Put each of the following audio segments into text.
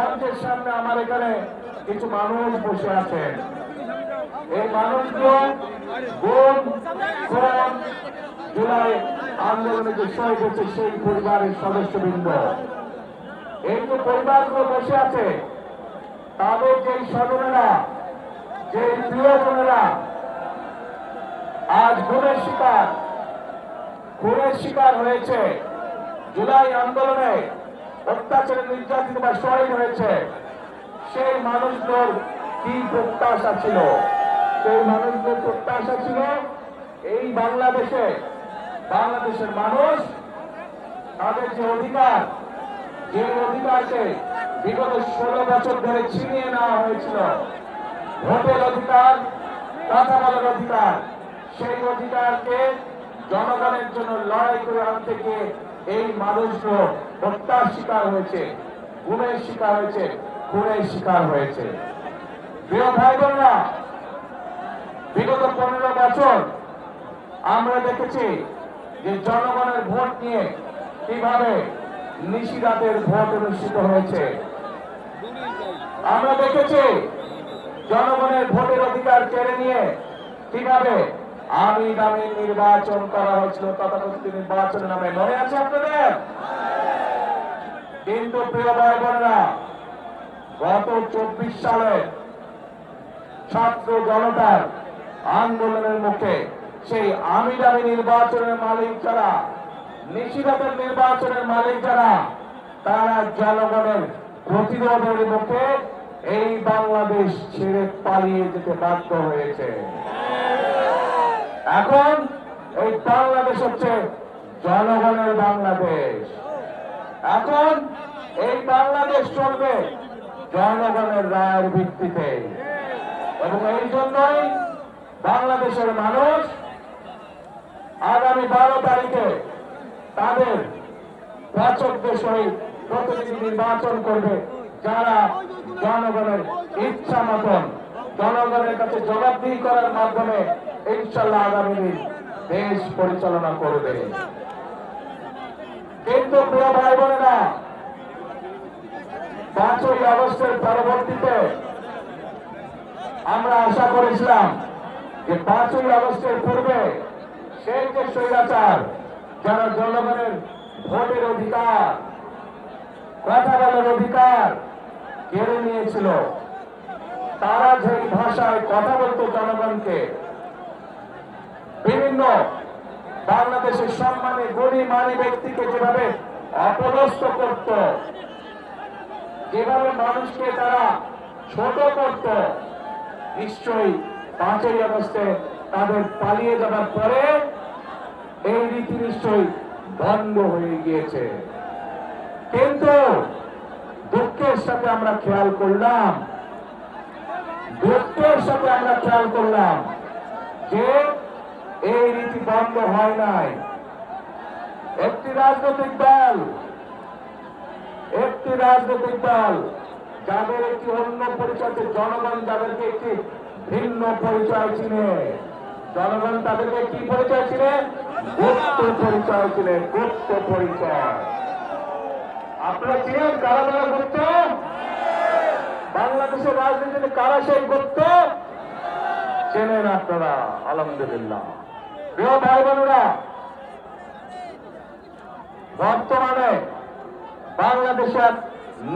মঞ্চের সামনে আমার এখানে কিছু মানুষ বসে আছেন। এই মানুষগুলো জুলাই আন্দোলনে যে শহীদ হয়েছে সেই পরিবারের সদস্যবৃন্দ। এই যে পরিবারগুলো বসে আছে, তাদের যে স্বজনেরা, যে প্রিয়জনেরা আজ খুনের শিকার হয়েছে, জুলাই আন্দোলনে অত্যাচারে নির্যাতিত বা শহীদ হয়েছে, সেই মানুষগুলোর কি প্রত্যাশা ছিল? সেই মানুষগুলোর প্রত্যাশা ছিল এই বাংলাদেশের মানুষ তাদের যে অধিকারকে বিগত 16 বছর ধরে ছিনিয়ে নেওয়া হয়েছিল, ভোটের অধিকার, কথা বলার অধিকার, সেই অধিকারকে জনগণের জন্য লড়াই করে আনতে গিয়ে এই মানুষগুলো হত্যার শিকার হয়েছে, গুমের শিকার হয়েছে, খুনের শিকার হয়েছে। প্রিয় ভাই বোনেরা, বিগত 15 বছর আমরা দেখেছি যে জনগণের ভোট নিয়ে কিভাবে নিশিরাতের ভোট অনুষ্ঠিত হয়েছে। আমরা দেখেছি জনগণের ভোটের অধিকার কেড়ে নিয়ে কিভাবে আমি দামি নির্বাচন করা হয়েছিল, তথাকথিত নির্বাচনের নামে। মনে আছে আপনাদের? কিন্তু প্রিয় ভাই বোনেরা, গত 24 সালে ছাত্র জনতার আন্দোলনের মুখে সেই আমি দামি নির্বাচনের মালিক যারা, নিশিরাতের নির্বাচনের মালিক যারা, তারা জনগণের প্রতিরোধের মুখে এই বাংলাদেশ ছেড়ে পালিয়ে যেতে বাধ্য হয়েছে। এখন এই বাংলাদেশ হচ্ছে জনগণের বাংলাদেশ। এখন এই বাংলাদেশ চলবে জনগণের রায়ের ভিত্তিতে, এবং এই জন্যই বাংলাদেশের মানুষ আগামী 12 তারিখে তাদের বাচকদের সহিত প্রতিনিধি নির্বাচন করবে, যারা জনগণের ইচ্ছা মতন জনগণের কাছে জবাবদিহি করার মাধ্যমে ইনশাল্লাহ আগামী দিন দেশ পরিচালনা করবে। কিন্তু প্রিয় ভাই বোনেরা, 5ই আগস্টের পরবর্তীতে আমরা আশা করেছিলাম যে 5ই আগস্টের পূর্বে সেই যে স্বৈরাচার, যারা জনগণের ভোটের অধিকার, কথা বলার অধিকার কেড়ে নিয়েছিল, তারা যে ভাষায় কথা বলতো জনগণকে, বিভিন্ন বাংলাদেশের সম্মানী গণিমানী ব্যক্তিকে যেভাবে অপদস্থ করত, যেভাবে মানুষকে তারা ছোট করত, নিশ্চয়ই 5ই আগস্টে তাদের পালিয়ে যাবার পরে এই রীতি নিশ্চয়ই বন্ধ হয়ে গিয়েছে। কিন্তু দুঃখের সাথে আমরা খেয়াল করলাম যে এই রীতি বন্ধ হয় নাই। একটি রাজনৈতিক দল যাদের একটি অন্য পরিচয়, জনগণ যাদেরকে একটি ভিন্ন পরিচয় চিনে, জনগণ তাদেরকে কি পরিচয় চিনে? গুপ্ত পরিচয় চিনে, গুপ্ত পরিচয়। আপনারা চিনেন কারা তারা গুপ্ত? বাংলাদেশের রাজনীতিতে কারা সেই গুপ্ত? চেনেন আপনারা, আলহামদুলিল্লাহ। প্রিয় ভাই বোনেরা, বর্তমানে বাংলাদেশের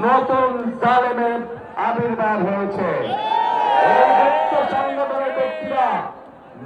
নতুন জালেমের আবির্ভাব হয়েছে।